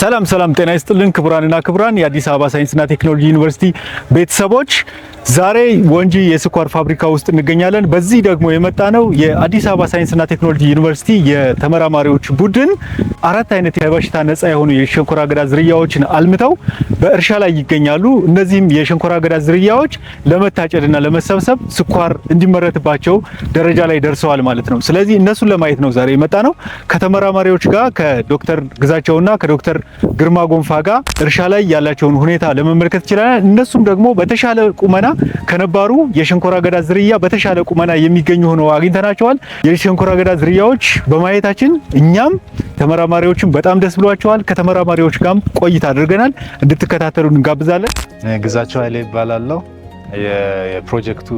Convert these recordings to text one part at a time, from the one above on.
ሰላም ጤና ይስጥልን ክቡራንና ክቡራን የአዲስ አበባ ሳይንስና ቴክኖሎጂ ዩኒቨርሲቲ ቤተሰቦች ዛሬ ወንጂ የስኳር ፋብሪካ ውስጥ እንገኛለን። በዚህ ደግሞ የመጣ ነው የአዲስ አበባ ሳይንስና ቴክኖሎጂ ዩኒቨርሲቲ የተመራማሪዎች ቡድን አራት አይነት የበሽታ ነፃ የሆኑ የሸንኮራ አገዳ ዝርያዎችን አልምተው በእርሻ ላይ ይገኛሉ። እነዚህም የሸንኮራ አገዳ ዝርያዎች ለመታጨድና ለመሰብሰብ ስኳር እንዲመረትባቸው ደረጃ ላይ ደርሰዋል ማለት ነው። ስለዚህ እነሱን ለማየት ነው ዛሬ የመጣ ነው። ከተመራማሪዎች ጋር ከዶክተር ግዛቸውና ከዶክተር ግርማ ጎንፋ ጋር እርሻ ላይ ያላቸውን ሁኔታ ለመመልከት ይችላል። እነሱም ደግሞ በተሻለ ቁመና ከነባሩ የሸንኮራ አገዳ ዝርያ በተሻለ ቁመና የሚገኙ ሆነው አግኝተናቸዋል። የሸንኮራ አገዳ ዝርያዎች በማየታችን እኛም ተመራማሪዎችም በጣም ደስ ብሏቸዋል። ከተመራማሪዎች ጋርም ቆይታ አድርገናል። እንድትከታተሉ እንጋብዛለን። ግዛቸው ኃይሌ ይባላለሁ። የፕሮጀክቱ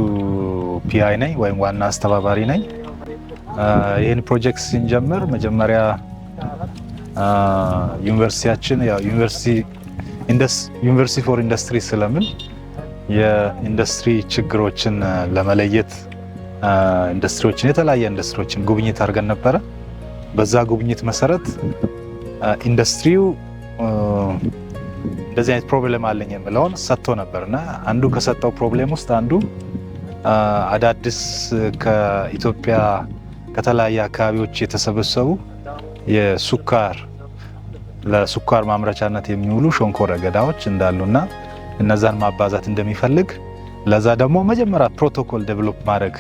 ፒአይ ነኝ ወይም ዋና አስተባባሪ ነኝ። ይህን ፕሮጀክት ስንጀምር መጀመሪያ ዩኒቨርሲቲያችን ያው ዩኒቨርሲቲ ፎር ኢንዱስትሪ ስለምን የኢንዱስትሪ ችግሮችን ለመለየት የተለያየ ኢንዱስትሪዎችን ጉብኝት አድርገን ነበረ። በዛ ጉብኝት መሰረት ኢንዱስትሪው እንደዚህ አይነት ፕሮብሌም አለኝ የሚለውን ሰጥቶ ነበርና አንዱ ከሰጠው ፕሮብሌም ውስጥ አንዱ አዳዲስ ከኢትዮጵያ ከተለያየ አካባቢዎች የተሰበሰቡ ለስኳር ማምረቻነት የሚውሉ ሸንኮራ አገዳዎች እንዳሉና እነዛን ማባዛት እንደሚፈልግ ለዛ ደግሞ መጀመሪያ ፕሮቶኮል ዴቨሎፕ ማድረግ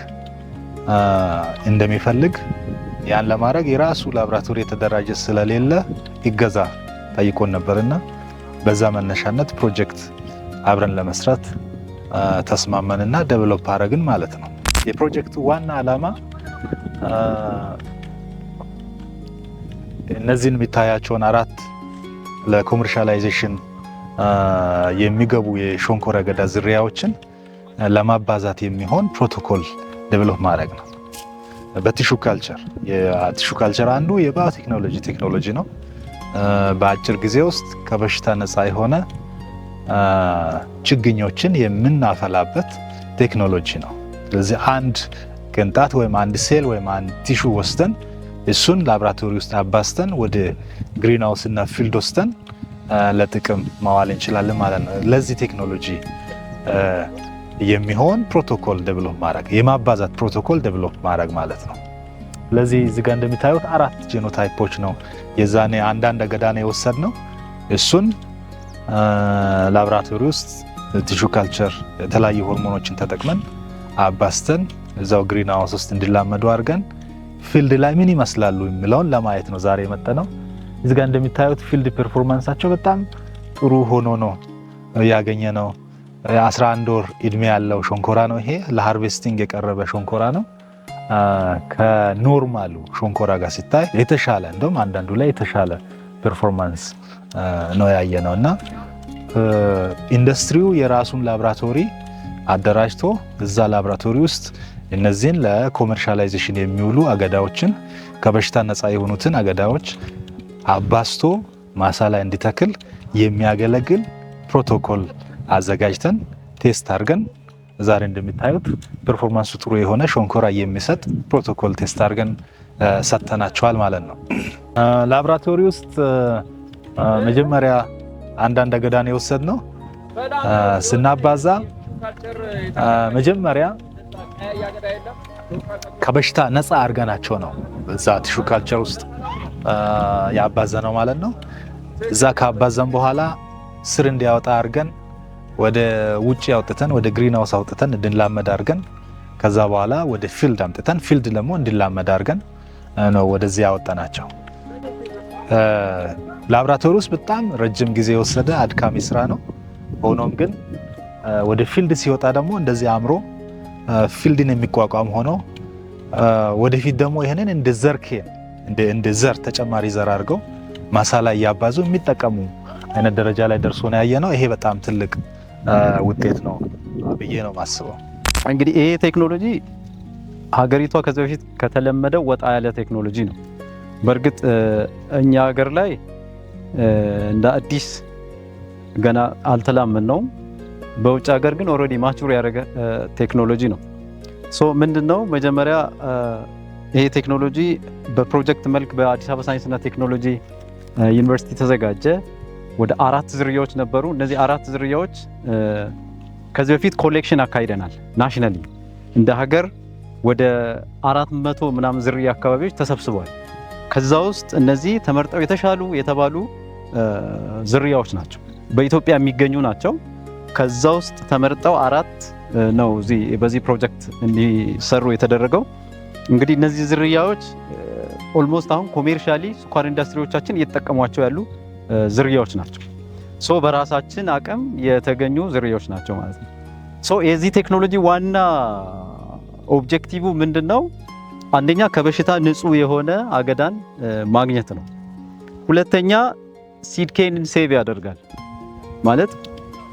እንደሚፈልግ ያን ለማድረግ የራሱ ላብራቶሪ የተደራጀ ስለሌለ ይገዛ ጠይቆን ነበርና በዛ መነሻነት ፕሮጀክት አብረን ለመስራት ተስማመንና ዴቨሎፕ አደረግን ማለት ነው። የፕሮጀክቱ ዋና ዓላማ እነዚህን የሚታያቸውን አራት ለኮመርሻላይዜሽን የሚገቡ የሸንኮራ አገዳ ዝርያዎችን ለማባዛት የሚሆን ፕሮቶኮል ዴቨሎፕ ማድረግ ነው። በቲሹ ካልቸር የቲሹ ካልቸር አንዱ ቴክኖሎጂ ነው። በአጭር ጊዜ ውስጥ ከበሽታ ነፃ የሆነ ችግኞችን የምናፈላበት ቴክኖሎጂ ነው። ስለዚህ አንድ ቅንጣት ወይም አንድ ሴል ወይም አንድ ቲሹ ወስደን እሱን ላብራቶሪ ውስጥ አባስተን ወደ ግሪን ሃውስ እና ፊልድ ወስደን ለጥቅም ማዋል እንችላለን ማለት ነው። ለዚህ ቴክኖሎጂ የሚሆን ፕሮቶኮል ዴቨሎፕ ማድረግ የማባዛት ፕሮቶኮል ዴቨሎፕ ማድረግ ማለት ነው። ለዚህ እዚህ ጋር እንደሚታዩት አራት ጄኖታይፖች ነው የዛኔ አንዳንድ አገዳ ነው የወሰድነው። እሱን ላብራቶሪ ውስጥ ቲሹ ካልቸር የተለያዩ ሆርሞኖችን ተጠቅመን አባስተን እዛው ግሪን ሃውስ ውስጥ እንዲላመዱ አድርገን ፊልድ ላይ ምን ይመስላሉ የሚለውን ለማየት ነው ዛሬ የመጣነው። እዚህ ጋር እንደሚታዩት ፊልድ ፐርፎርማንሳቸው በጣም ጥሩ ሆኖ ነው ያገኘነው። 11 ወር እድሜ ያለው ሸንኮራ ነው። ይሄ ለሃርቬስቲንግ የቀረበ ሸንኮራ ነው። ከኖርማሉ ሸንኮራ ጋር ሲታይ የተሻለ እንደውም አንዳንዱ ላይ የተሻለ ፐርፎርማንስ ነው ያየነውና ኢንዱስትሪው የራሱን ላብራቶሪ አደራጅቶ እዛ ላብራቶሪ ውስጥ እነዚህን ለኮመርሻላይዜሽን የሚውሉ አገዳዎችን ከበሽታ ነፃ የሆኑትን አገዳዎች አባስቶ ማሳ ላይ እንዲተክል የሚያገለግል ፕሮቶኮል አዘጋጅተን ቴስት አድርገን ዛሬ እንደሚታዩት ፐርፎርማንሱ ጥሩ የሆነ ሸንኮራ የሚሰጥ ፕሮቶኮል ቴስት አድርገን ሰጥተናቸዋል ማለት ነው። ላብራቶሪ ውስጥ መጀመሪያ አንዳንድ አገዳን የወሰድነው ስናባዛ መጀመሪያ ከበሽታ ነፃ አድርገናቸው ነው እዛ ቲሹ ካልቸር ውስጥ ያባዘነው ማለት ነው። እዛ ካባዘን በኋላ ስር እንዲያወጣ አድርገን ወደ ውጪ አውጥተን ወደ ግሪን ሃውስ አውጥተን እንድንላመድ አድርገን ከዛ በኋላ ወደ ፊልድ አምጥተን ፊልድ ደግሞ እንዲላመድ አድርገን ነው ወደዚህ ያወጣናቸው። ላብራቶሪ ውስጥ በጣም ረጅም ጊዜ የወሰደ አድካሚ ስራ ነው። ሆኖም ግን ወደ ፊልድ ሲወጣ ደግሞ እንደዚህ አምሮ ፊልድን የሚቋቋም ሆኖ ወደፊት ደግሞ ይሄንን እንደ ዘር ተጨማሪ ዘር አድርገው ማሳ ላይ ያባዙ የሚጠቀሙ አይነት ደረጃ ላይ ደርሶ ነው ያየነው። ይሄ በጣም ትልቅ ውጤት ነው ብዬ ነው ማስበው። እንግዲህ ይሄ ቴክኖሎጂ ሀገሪቷ ከዚህ በፊት ከተለመደው ወጣ ያለ ቴክኖሎጂ ነው። በእርግጥ እኛ ሀገር ላይ እንደ አዲስ ገና አልተላመድነውም። በውጭ ሀገር ግን ኦልሬዲ ማቹር ያደረገ ቴክኖሎጂ ነው። ምንድነው መጀመሪያ ይሄ ቴክኖሎጂ በፕሮጀክት መልክ በአዲስ አበባ ሳይንስና ቴክኖሎጂ ዩኒቨርሲቲ ተዘጋጀ። ወደ 4 ዝርያዎች ነበሩ። እነዚህ 4 ዝርያዎች ከዚህ በፊት ኮሌክሽን አካሂደናል። ናሽናሊ እንደ ሀገር ወደ 400 ምናምን ዝርያ አካባቢዎች ተሰብስበዋል። ከዛ ውስጥ እነዚህ ተመርጠው የተሻሉ የተባሉ ዝርያዎች ናቸው፣ በኢትዮጵያ የሚገኙ ናቸው። ከዛ ውስጥ ተመርጠው 4 ነው በዚህ ፕሮጀክት እንዲሰሩ የተደረገው። እንግዲህ እነዚህ ዝርያዎች ኦልሞስት አሁን ኮሜርሻሊ ስኳር ኢንዱስትሪዎቻችን እየተጠቀሟቸው ያሉ ዝርያዎች ናቸው። ሶ በራሳችን አቅም የተገኙ ዝርያዎች ናቸው ማለት ነው። ሶ የዚህ ቴክኖሎጂ ዋና ኦብጀክቲቭ ምንድነው? አንደኛ ከበሽታ ንጹህ የሆነ አገዳን ማግኘት ነው። ሁለተኛ ሲድ ኬንን ሴቭ ያደርጋል ማለት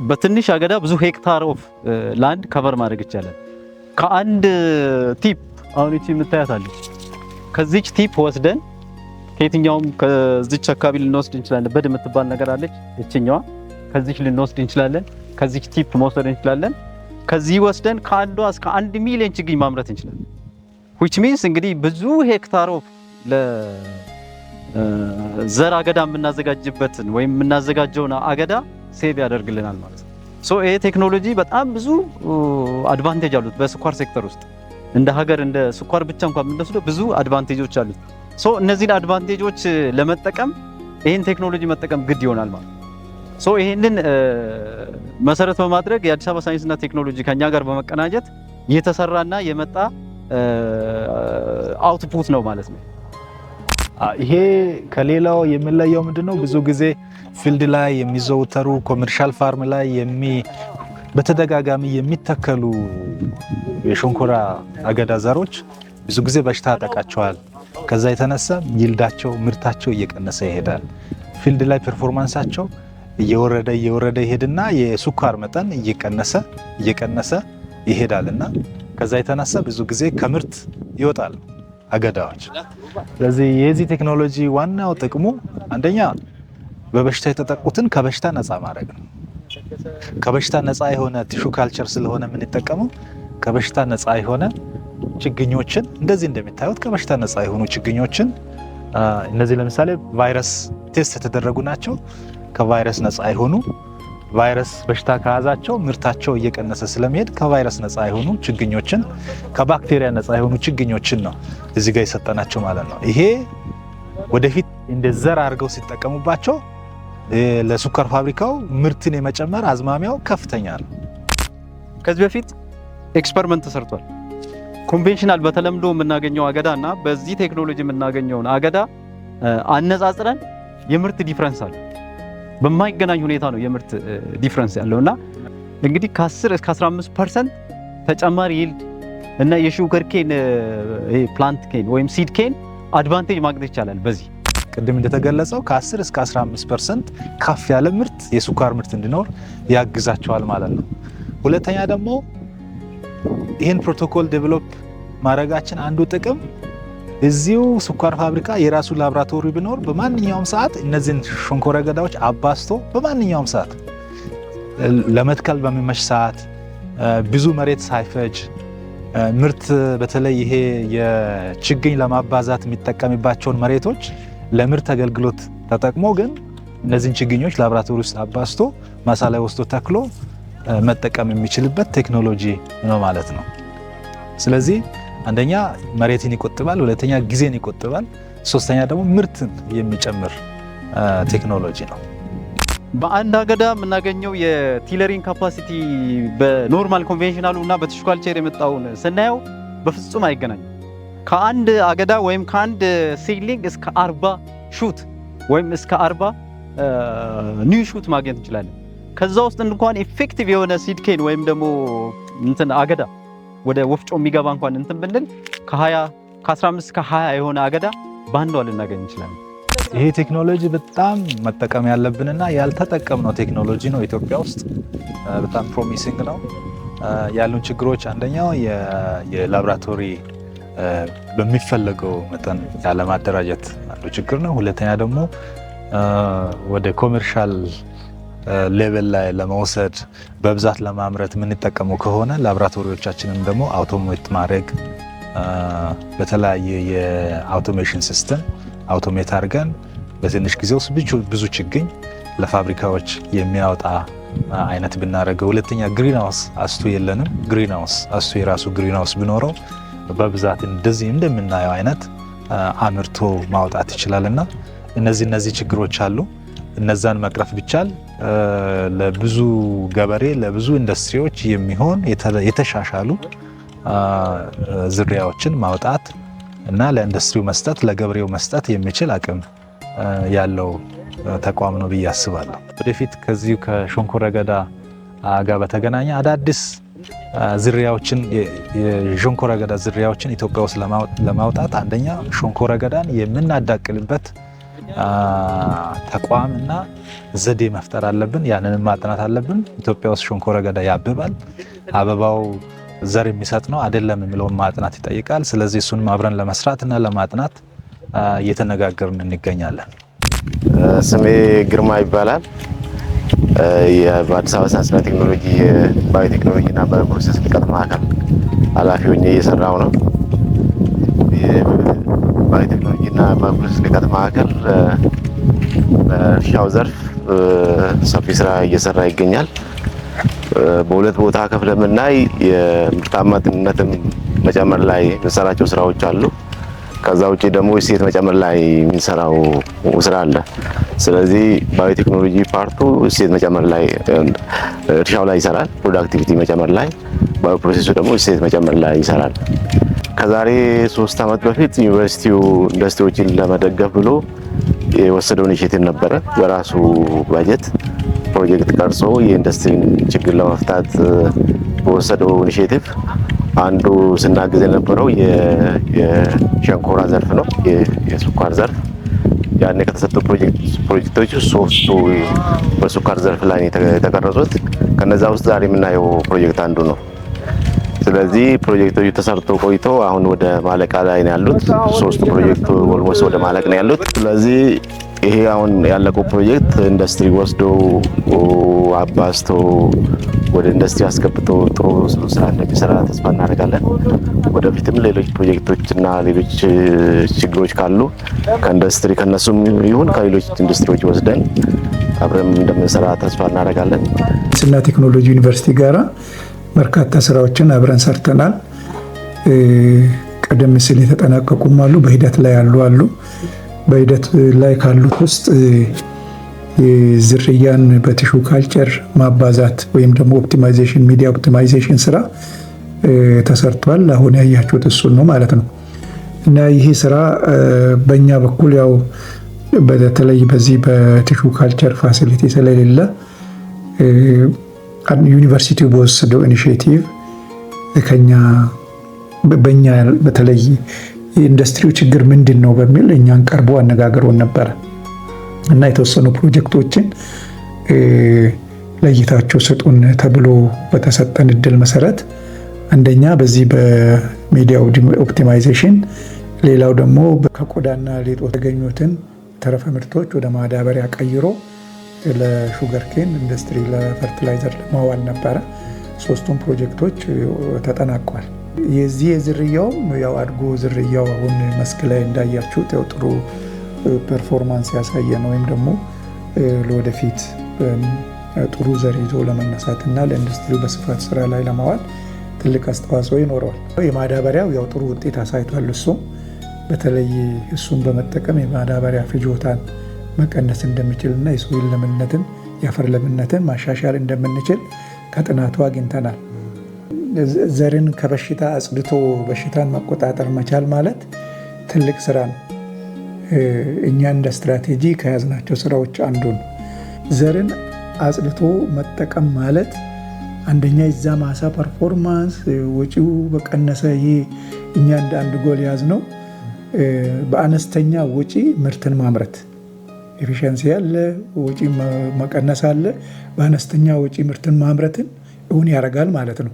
በትንሽ አገዳ ብዙ ሄክታር ኦፍ ላንድ ከቨር ማድረግ ይቻላል። ከአንድ ቲፕ አሁን እቺ የምታያታለች ከዚች ቲፕ ወስደን ከየትኛውም ከዚች አካባቢ ልንወስድ እንችላለን። በድ የምትባል ነገር አለች እቺኛዋ፣ ከዚች ልንወስድ እንችላለን። ከዚች ቲፕ መውሰድ እንችላለን። ከዚህ ወስደን ከአንዷ እስከ 1 ሚሊዮን ችግኝ ማምረት እንችላለን። which means እንግዲህ ብዙ ሄክታር ኦፍ ለዘር አገዳ የምናዘጋጅበትን ወይም የምናዘጋጀውን አገዳ ሴቭ ያደርግልናል ማለት ነው። ሶ ይሄ ቴክኖሎጂ በጣም ብዙ አድቫንቴጅ አሉት በስኳር ሴክተር ውስጥ። እንደ ሀገር እንደ ስኳር ብቻ እንኳን የምንወስደው ብዙ አድቫንቴጆች አሉት። ሶ እነዚህን አድቫንቴጆች ለመጠቀም ይሄን ቴክኖሎጂ መጠቀም ግድ ይሆናል ማለት ነው። ሶ ይሄንን መሰረት በማድረግ የአዲስ አበባ ሳይንስና ቴክኖሎጂ ከኛ ጋር በመቀናጀት የተሰራና የመጣ አውትፑት ነው ማለት ነው። ይሄ ከሌላው የሚለየው ምንድነው? ብዙ ጊዜ ፊልድ ላይ የሚዘወተሩ ኮመርሻል ፋርም ላይ በተደጋጋሚ የሚተከሉ የሸንኮራ አገዳ ዘሮች ብዙ ጊዜ በሽታ ያጠቃቸዋል። ከዛ የተነሳ ይልዳቸው ምርታቸው እየቀነሰ ይሄዳል። ፊልድ ላይ ፐርፎርማንሳቸው እየወረደ ይሄድና የስኳር መጠን እየቀነሰ ይሄዳልና ከዛ የተነሳ ብዙ ጊዜ ከምርት ይወጣል አገዳዎች። ስለዚህ የዚህ ቴክኖሎጂ ዋናው ጥቅሙ አንደኛ በበሽታ የተጠቁትን ከበሽታ ነፃ ማድረግ ነው። ከበሽታ ነፃ የሆነ ቲሹ ካልቸር ስለሆነ የምንጠቀመው ከበሽታ ነፃ የሆነ ችግኞችን እንደዚህ እንደሚታዩት ከበሽታ ነፃ የሆኑ ችግኞችን እነዚህ ለምሳሌ ቫይረስ ቴስት የተደረጉ ናቸው። ከቫይረስ ነፃ የሆኑ ቫይረስ በሽታ ከያዛቸው ምርታቸው እየቀነሰ ስለሚሄድ ከቫይረስ ነፃ የሆኑ ችግኞችን ከባክቴሪያ ነፃ የሆኑ ችግኞችን ነው እዚህ ጋር የሰጠናቸው ማለት ነው። ይሄ ወደፊት እንደ ዘር አድርገው ሲጠቀሙባቸው ለስኳር ፋብሪካው ምርትን የመጨመር አዝማሚያው ከፍተኛ ነው። ከዚህ በፊት ኤክስፐሪመንት ተሰርቷል። ኮንቬንሽናል በተለምዶ የምናገኘው አገዳ እና በዚህ ቴክኖሎጂ የምናገኘውን አገዳ አነጻጽረን የምርት ዲፍረንስ አለ። በማይገናኝ ሁኔታ ነው የምርት ዲፍረንስ ያለውና እንግዲህ ከ10 እስከ 15% ተጨማሪ ይልድ እና የሹገር ኬን ፕላንት ኬን ወይም ሲድ ኬን አድቫንቴጅ ማግኘት ይቻላል። በዚህ ቅድም እንደተገለጸው ከ10 እስከ 15% ከፍ ያለ ምርት የስኳር ምርት እንዲኖር ያግዛቸዋል ማለት ነው። ሁለተኛ ደግሞ ይህን ፕሮቶኮል ዴቨሎፕ ማድረጋችን አንዱ ጥቅም እዚሁ ስኳር ፋብሪካ የራሱ ላቦራቶሪ ቢኖር በማንኛውም ሰዓት እነዚህን ሸንኮራ አገዳዎች አባስቶ በማንኛውም ሰዓት ለመትከል በሚመች ሰዓት ብዙ መሬት ሳይፈጅ ምርት በተለይ ይሄ የችግኝ ለማባዛት የሚጠቀምባቸውን መሬቶች ለምርት አገልግሎት ተጠቅሞ ግን እነዚህን ችግኞች ላቦራቶሪ ውስጥ አባስቶ ማሳ ላይ ወስዶ ተክሎ መጠቀም የሚችልበት ቴክኖሎጂ ነው ማለት ነው። ስለዚህ አንደኛ መሬትን ይቆጥባል፣ ሁለተኛ ጊዜን ይቆጥባል፣ ሶስተኛ ደግሞ ምርትን የሚጨምር ቴክኖሎጂ ነው። በአንድ አገዳ የምናገኘው የቲለሪንግ ካፓሲቲ በኖርማል ኮንቬንሽናሉ እና በቲሹ ካልቸር የመጣውን ስናየው በፍጹም አይገናኝም። ከአንድ አገዳ ወይም ከአንድ ሲድሊንግ እስከ 40 ሹት ወይም እስከ 40 ኒው ሹት ማግኘት እንችላለን። ከዛ ውስጥ እንኳን ኢፌክቲቭ የሆነ ሲድ ኬን ወይም ደግሞ አገዳ ወደ ወፍጮ የሚገባ እንኳን ብንል ከ15 እስከ 20 የሆነ አገዳ ባንዷ ልናገኝ እንችላለን። ይሄ ቴክኖሎጂ በጣም መጠቀም ያለብንና ያልተጠቀምነው ቴክኖሎጂ ነው። ኢትዮጵያ ውስጥ በጣም ፕሮሚሲንግ ነው። ያሉን ችግሮች አንደኛው የላቦራቶሪ በሚፈለገው መጠን ያለማደራጀት አንዱ ችግር ነው። ሁለተኛ ደግሞ ወደ ኮመርሻል ሌቨል ላይ ለመውሰድ በብዛት ለማምረት የምንጠቀመው ከሆነ ላቦራቶሪዎቻችንን ደግሞ አውቶሜት ማድረግ በተለያየ የአውቶሜሽን ሲስተም አውቶሜት አድርገን በትንሽ ጊዜ ውስጥ ብዙ ችግኝ ለፋብሪካዎች የሚያወጣ አይነት ብናደርገው። ሁለተኛ ግሪንሃውስ አስቱ የለንም። ግሪንሃውስ አስቱ የራሱ ግሪንሃውስ ቢኖረው በብዛት እንደዚህ እንደምናየው አይነት አምርቶ ማውጣት ይችላልና እነዚህ ችግሮች አሉ። እነዛን መቅረፍ ቢቻል ለብዙ ገበሬ ለብዙ ኢንዱስትሪዎች የሚሆን የተሻሻሉ ዝርያዎችን ማውጣት እና ለኢንዱስትሪው መስጠት ለገበሬው መስጠት የሚችል አቅም ያለው ተቋም ነው ብዬ አስባለሁ። ወደፊት ከዚሁ ከሸንኮራ አገዳ ጋር በተገናኘ አዳዲስ ዝርያዎችን የሸንኮራ አገዳ ዝርያዎችን ኢትዮጵያ ውስጥ ለማውጣት አንደኛ ሸንኮራ አገዳን የምናዳቅልበት ተቋምና ዘዴ መፍጠር አለብን። ያንንም ማጥናት አለብን። ኢትዮጵያ ውስጥ ሸንኮራ አገዳ ያብባል። አበባው ዘር የሚሰጥ ነው አይደለም የሚለውን ማጥናት ይጠይቃል። ስለዚህ እሱንም አብረን ለመስራትና ለማጥናት እየተነጋገርን እንገኛለን። ስሜ ግርማ ይባላል። በአዲስ አበባ ሳይንስና ቴክኖሎጂ ባዮቴክኖሎጂና ባዮፕሮሰስ ልቀት ማዕከል ኃላፊ ሆኜ እየሰራሁ ነው። ባዮቴክኖሎጂና ባዮፕሮሰስ ልቀት ማዕከል በእርሻው ዘርፍ ሰፊ ስራ እየሰራ ይገኛል። በሁለት ቦታ ከፍለን ብናይ የምርታማነትን መጨመር ላይ የምንሰራቸው ስራዎች አሉ። ከዛ ውጪ ደግሞ እሴት መጨመር ላይ የምንሰራው ስራ አለ። ስለዚህ ባዮቴክኖሎጂ ፓርቱ እሴት መጨመር ላይ እርሻው ላይ ይሰራል፣ ፕሮዳክቲቪቲ መጨመር ላይ። ባዮፕሮሰሱ ደግሞ እሴት መጨመር ላይ ይሰራል። ከዛሬ 3 ዓመት በፊት ዩኒቨርሲቲው ኢንዱስትሪዎችን ለመደገፍ ብሎ የወሰደው ኢኒሼቲቭ ነበረ። በራሱ ባጀት ፕሮጀክት ቀርጾ የኢንዱስትሪን ችግር ለመፍታት በወሰደው ኢኒሼቲቭ አንዱ ስናግዝ የነበረው የሸንኮራ ዘርፍ ነው፣ የስኳር ዘርፍ። ያኔ ከተሰጡ ፕሮጀክቶች 3ቱ በስኳር ዘርፍ ላይ የተቀረጹት። ከነዛ ውስጥ ዛሬ የምናየው ፕሮጀክት አንዱ ነው። ስለዚህ ፕሮጀክቶቹ ተሰርቶ ቆይቶ አሁን ወደ ማለቃ ላይ ነው ያሉት። 3ቱ ፕሮጀክቱ ኦልሞስት ወደ ማለቅ ነው ያሉት። ስለዚህ ይሄ አሁን ያለቀው ፕሮጀክት ኢንዱስትሪ ወስዶ አባዝቶ ወደ ኢንዱስትሪ አስገብቶ ጥሩ ስራ እንደሚሰራ ተስፋ እናደርጋለን። ወደፊትም ሌሎች ፕሮጀክቶችና ሌሎች ችግሮች ካሉ ከኢንዱስትሪ ከነሱም ይሁን ከሌሎች ኢንዱስትሪዎች ወስደን አብረን እንደምንሰራ ተስፋ እናደርጋለን። ሳይንስና ቴክኖሎጂ ዩኒቨርሲቲ ጋራ በርካታ ስራዎችን አብረን ሰርተናል። ቀደም ሲል የተጠናቀቁም አሉ፣ በሂደት ላይ አሉ። በሂደት ላይ ካሉት ውስጥ የዝርያን በቲሹ ካልቸር ማባዛት ወይም ደግሞ ኦፕቲማይዜሽን ሚዲያ ኦፕቲማይዜሽን ስራ ተሰርቷል። አሁን ያያችሁት እሱን ነው ማለት ነው። እና ይሄ ስራ በእኛ በኩል ያው በተለይ በዚህ በቲሹ ካልቸር ፋሲሊቲ ስለሌለ ዩኒቨርሲቲው በወሰደው ኢኒሼቲቭ በእኛ በተለይ የኢንዱስትሪው ችግር ምንድን ነው በሚል እኛን ቀርቦ አነጋግሮን ነበረ እና የተወሰኑ ፕሮጀክቶችን ለይታችሁ ስጡን ተብሎ በተሰጠን እድል መሰረት አንደኛ በዚህ በሚዲያ ኦፕቲማይዜሽን፣ ሌላው ደግሞ ከቆዳና ሌጦ የተገኙትን ተረፈ ምርቶች ወደ ማዳበሪያ ቀይሮ ለሹገር ኬን ኢንዱስትሪ ለፈርቲላይዘር ለማዋል ነበረ። 3ቱም ፕሮጀክቶች ተጠናቋል። የዚህ የዝርያውም ያው አድጎ ዝርያው አሁን መስክ ላይ እንዳያችሁት ያው ጥሩ ፐርፎርማንስ ያሳየ ነው። ወይም ደግሞ ለወደፊት ጥሩ ዘር ይዞ ለመነሳትና ለኢንዱስትሪው በስፋት ስራ ላይ ለማዋል ትልቅ አስተዋጽኦ ይኖረዋል። የማዳበሪያው ያው ጥሩ ውጤት አሳይቷል። እሱም በተለይ እሱን በመጠቀም የማዳበሪያ ፍጆታን መቀነስ እንደሚችልና የሶይል ለምነትን የአፈር ለምነትን ማሻሻል እንደምንችል ከጥናቱ አግኝተናል። ዘርን ከበሽታ አጽድቶ በሽታን መቆጣጠር መቻል ማለት ትልቅ ስራ ነው። እኛ እንደ ስትራቴጂ ከያዝናቸው ስራዎች አንዱ ነው። ዘርን አጽድቶ መጠቀም ማለት አንደኛ የዛ ማሳ ፐርፎርማንስ ወጪው በቀነሰ። ይሄ እኛ እንደ አንድ ጎል ያዝነው በአነስተኛ ወጪ ምርትን ማምረት ኤፊሽንሲ ያለ ወጪ መቀነስ አለ። በአነስተኛ ወጪ ምርትን ማምረትን እውን ያደርጋል ማለት ነው።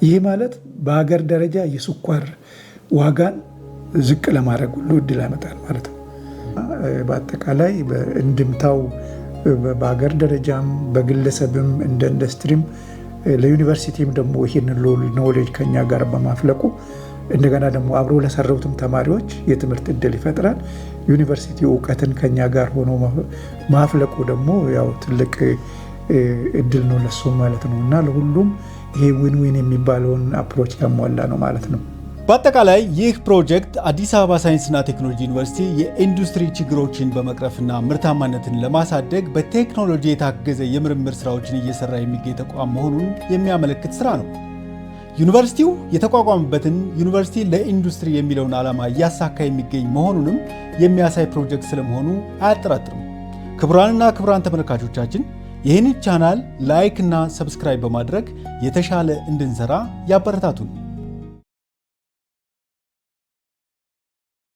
ይህ ማለት በሀገር ደረጃ የስኳር ዋጋን ዝቅ ለማድረግ ሁሉ እድል ያመጣል ማለት ነው። በአጠቃላይ እንድምታው በሀገር ደረጃም በግለሰብም እንደ ኢንዱስትሪም ለዩኒቨርሲቲም ደግሞ ይህን ኖሌጅ ከኛ ጋር በማፍለቁ እንደገና ደግሞ አብሮ ለሰሩትም ተማሪዎች የትምህርት እድል ይፈጥራል። ዩኒቨርሲቲ እውቀትን ከኛ ጋር ሆኖ ማፍለቁ ደግሞ ያው ትልቅ እድል ነው ለሱ ማለት ነው እና ለሁሉም ይሄ ዊን ዊን የሚባለውን አፕሮች ያሟላ ነው ማለት ነው። በአጠቃላይ ይህ ፕሮጀክት አዲስ አበባ ሳይንስና ቴክኖሎጂ ዩኒቨርሲቲ የኢንዱስትሪ ችግሮችን በመቅረፍና ምርታማነትን ለማሳደግ በቴክኖሎጂ የታገዘ የምርምር ስራዎችን እየሰራ የሚገኝ ተቋም መሆኑን የሚያመለክት ስራ ነው። ዩኒቨርሲቲው የተቋቋመበትን ዩኒቨርሲቲ ለኢንዱስትሪ የሚለውን ዓላማ እያሳካ የሚገኝ መሆኑንም የሚያሳይ ፕሮጀክት ስለመሆኑ አያጠራጥርም። ክቡራንና ክቡራን ተመልካቾቻችን ይህን ቻናል ላይክ እና ሰብስክራይብ በማድረግ የተሻለ እንድንሰራ ያበረታቱን።